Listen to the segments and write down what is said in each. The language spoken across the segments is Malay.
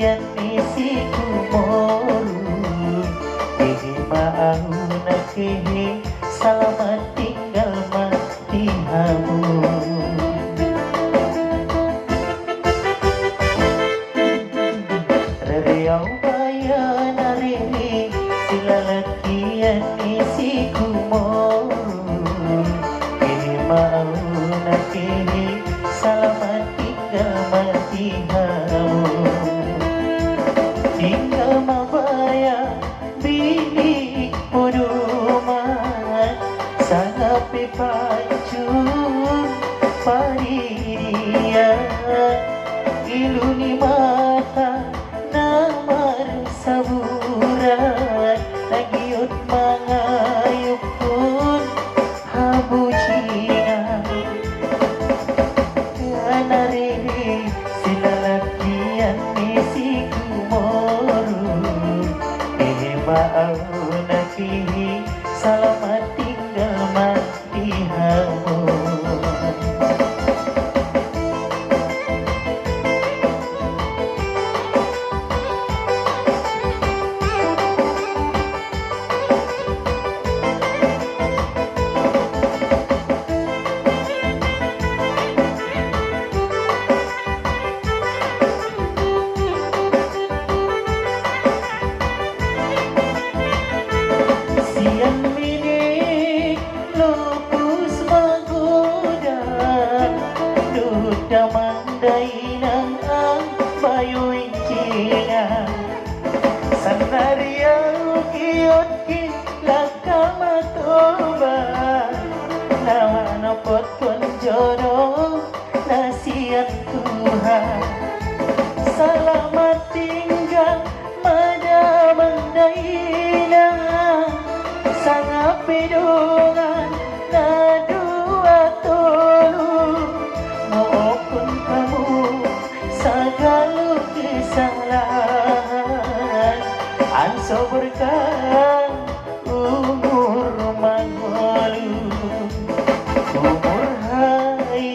yan isi kumoru Kini maau na kehe Selamat tinggal mati hamu Rereau bayan ariri Sila lakian isi kumoru Kini maau na kehe Selamat tinggal mati hamu Tinggal mabaya bilik puduman Sangapi pancun pariria Iluni mata namar saburan Nagiut mangayup pun habujina Kanariri sila lakian isi kumoru Ini maau nakihi Selamat tinggal mati hamu Siang minik lupus menggoda Duda mandai nang ang bayu incina Sanaria ukiot ki lakama toba Nama nopot konjono nasihat Tuhan Selamat tinggal mada mandaina Sangat pedungan na dua tolu Maupun kamu segala kesalahan Anso berkah umur mangolu Umur hai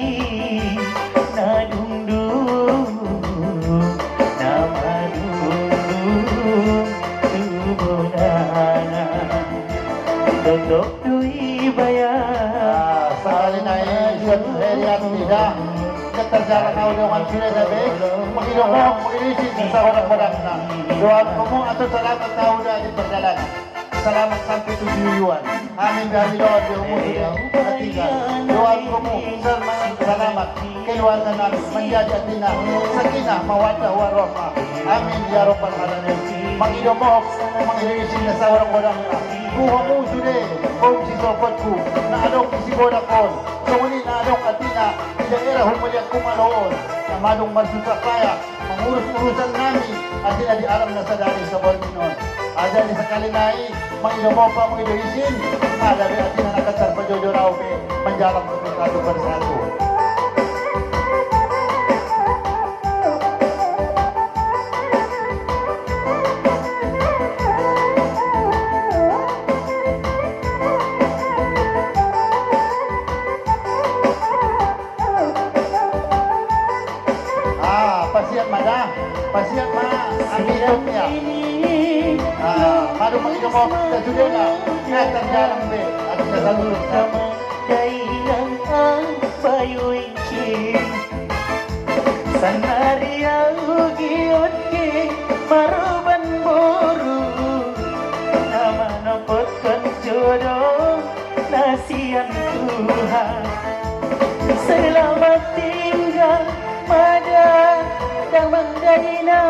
na dungdung Na madung tubunana Tutup dui bayar Sekali naik Isun Herian tidak Keterjalan dengan sudah tapi Mengidongong, mengidisi sa orang-orang na Doa kamu atau selamat tahu dah di perjalanan Selamat sampai tujuan Amin dari doa di umur ketiga Doa kamu selamat keluarga Nabi menjadi atina sakinah mawaddah warahmah Amin ya rabbal alamin Mengidongong, mengidisi sa orang-orang na Buhamu sudah, kau si sofatku, na adong isi bodakon. Sumuni na adong atina, di daerah humaliak kumaloon, na madong marsuka kaya, mengurus-urusan nami, atina di alam na sadari sa Balminon. Ada di sekali nai, mengidomo pa mengidoisin, ada di atina nakatar pajojorau pe, menjalang satu persatu. Pasien mana? Ambil ya. Baru mengidomo sudah na, terjalan be, ada satu sama. Dailang ang bayuin Sanaria ugiot ki maruban boru Nama nopot kan jodoh nasihan Tuhan Selamat tinggal mada dan mandalina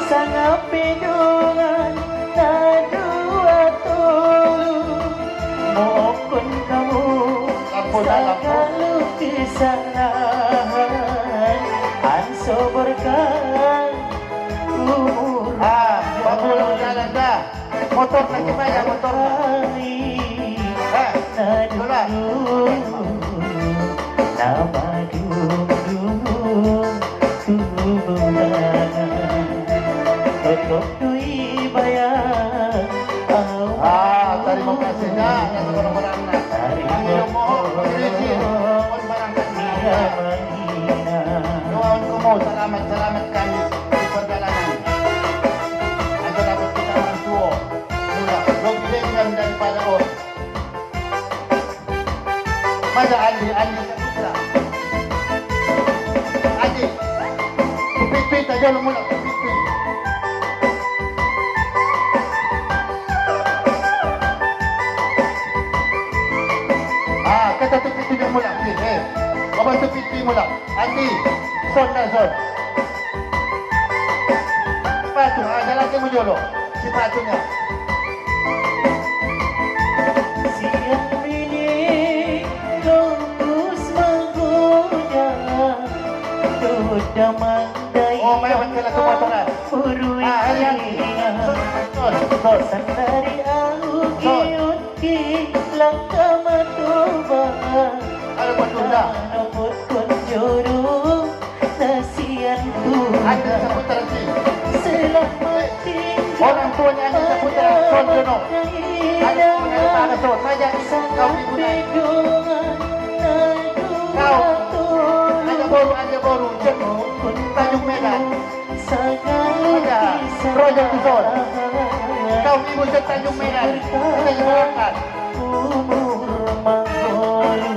Sangat pedungan na dua tolu Mohon kamu segala kesalahan Anso berkah umur Bagus jalan dah. Motor lagi banyak motor. Tolak. Nama dudung tubuhan Tutup dui bayar Terima kasih dah yang orang-orang nak. Ayo mohon rezeki, mohon barangkali. Doakan kamu selamat kami di perjalanan. Andi Saputra. Andi, tupit-pit aja lo mula, tupit-pit. Kata tupit-pit mula, Baba tupit-pit mula. Andi, son na son. Sepatu, lalaki mo dulu. Sepatunya. Siang ini lembus menggoda, Duda mandai Oh, mayroon ka na tumatunan. Uruy Ayan. Son. Sandari auki-uki Langka matuba Ano ba tunda? Anamot kunjuru Nasiyan Andi tuha Saputra si. Selamat tinggal Orang tua ni Andi Saputra, son Jono. Andi Saputra, son. Majan, kau ibunan. Ada baru, Jono. Tanjung Medan. Roger Tuzon. Kau ibu ke Tanjung Medan. Kita berangkat. Umur mangkolu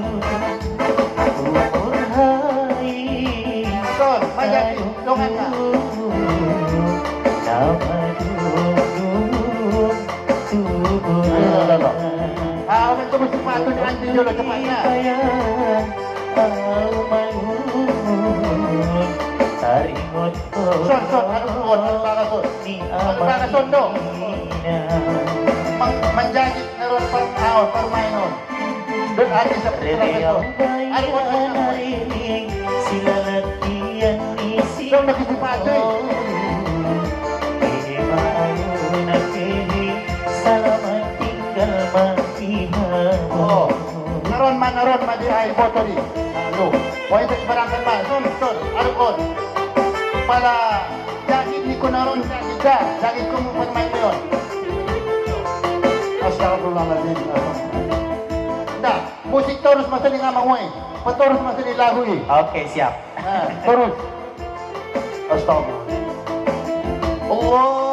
Umur hai Son, majan ni. Dongan ka. Nama duduk Tubuh Awak tu mesti sepatu ni Andi dulu cepatnya. Son, ada son do. Menjadi neron permainan. Dan Andi Saputra betul. Ada son nak sepatu. Selamat tinggal Oh, naron man di ay foto di. Lo, why itu berangkat man? Son, arukon. Pala jagit ni ko naron jagit ko mo permain mo yon. Astagfirullahaladzim. Nah, musik terus masa ni ngamang way. Terus masa ni lagu ni. Oke, siap. Terus. Astagfirullah. Allah